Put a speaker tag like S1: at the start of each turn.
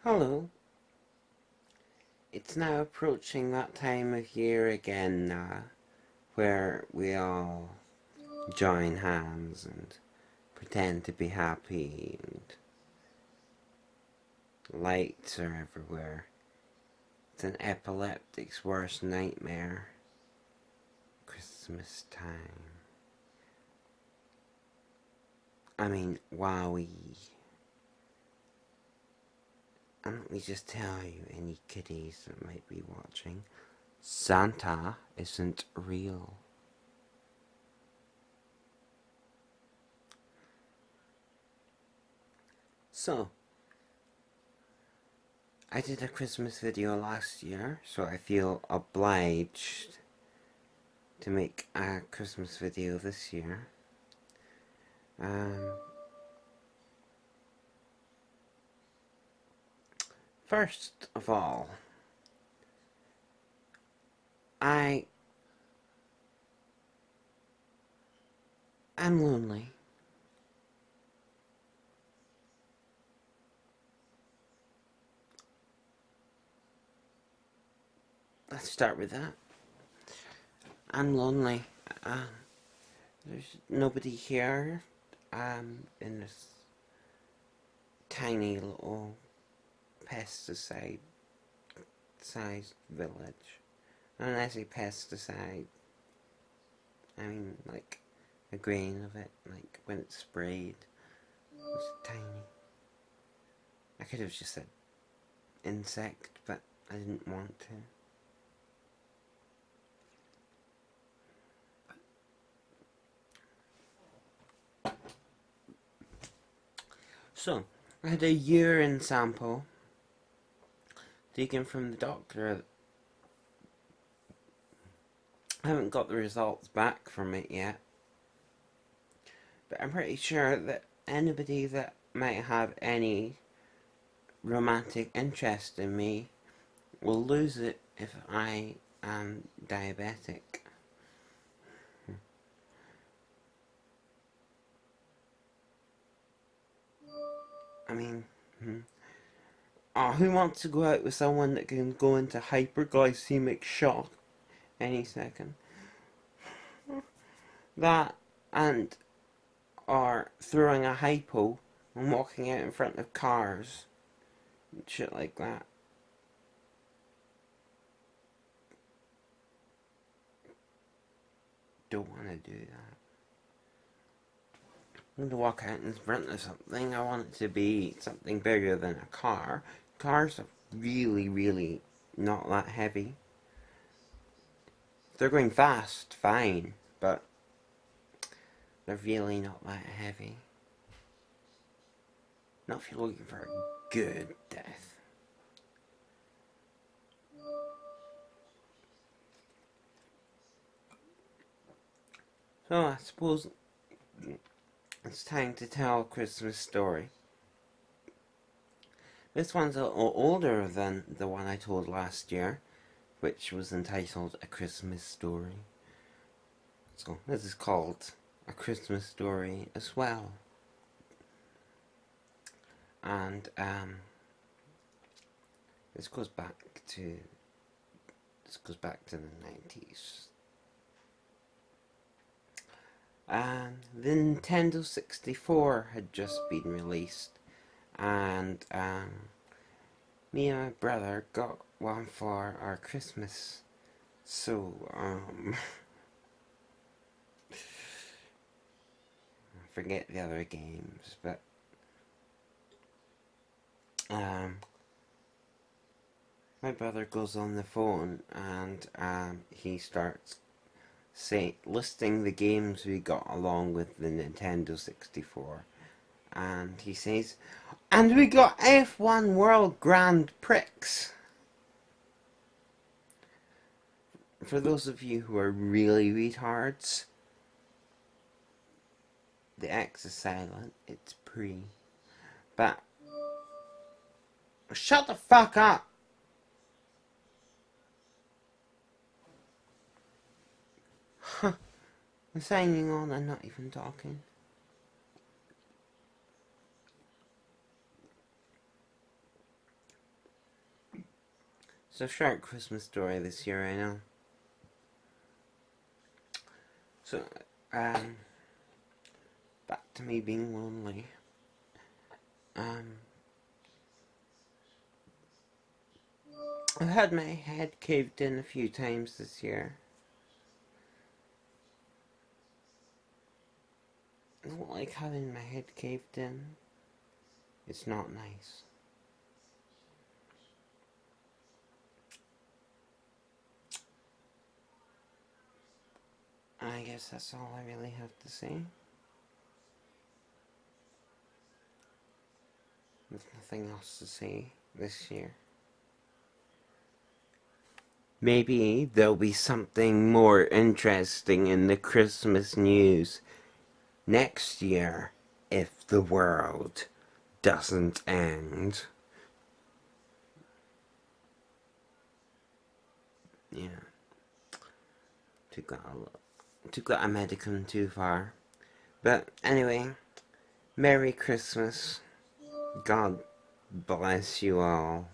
S1: Hello. It's now approaching that time of year again where we all join hands and pretend to be happy and lights are everywhere. It's an epileptic's worst nightmare. Christmas time. I mean, wowee. And let me just tell you, any kiddies that might be watching, Santa isn't real. So, I did a Christmas video last year, so I feel obliged to make a Christmas video this year. First of all, I'm lonely. Let's start with that. I'm lonely. There's nobody here in this tiny little pesticide sized village. And when I say pesticide, I mean like a grain of it, like when it's sprayed. It's tiny. I could have just said insect, but I didn't want to. So, I had a urine sample taken from the doctor. I haven't got the results back from it yet, but I'm pretty sure that anybody that might have any romantic interest in me will lose it if I am diabetic. I mean, who wants to go out with someone that can go into hyperglycemic shock any second? That and or throwing a hypo and walking out in front of cars and shit like that. Don't want to do that. I want to walk out in front of something. I want it to be something bigger than a car. Cars are really, really not that heavy. If they're going fast, fine, but they're really not that heavy. Not if you're looking for a good death. So I suppose it's time to tell a Christmas story. This one's a little older than the one I told last year, which was entitled A Christmas Story. So this is called A Christmas Story as well. And this goes back to the 90s. The Nintendo 64 had just been released, and me and my brother got one for our Christmas. So I forget the other games, but my brother goes on the phone and he starts listing the games we got along with the Nintendo 64, and he says, and we got F1 World Grand Prix. For those of you who are really retards, the X is silent, it's pre. But shut the fuck up! Huh. I'm signing on and not even talking. a short Christmas story this year, I know. So, back to me being lonely. I've had my head caved in a few times this year. I don't like having my head caved in. It's not nice. I guess that's all I really have to say. There's nothing else to say this year. Maybe there'll be something more interesting in the Christmas news next year if the world doesn't end. Yeah. Took that a medicum too far. But anyway, Merry Christmas. God bless you all.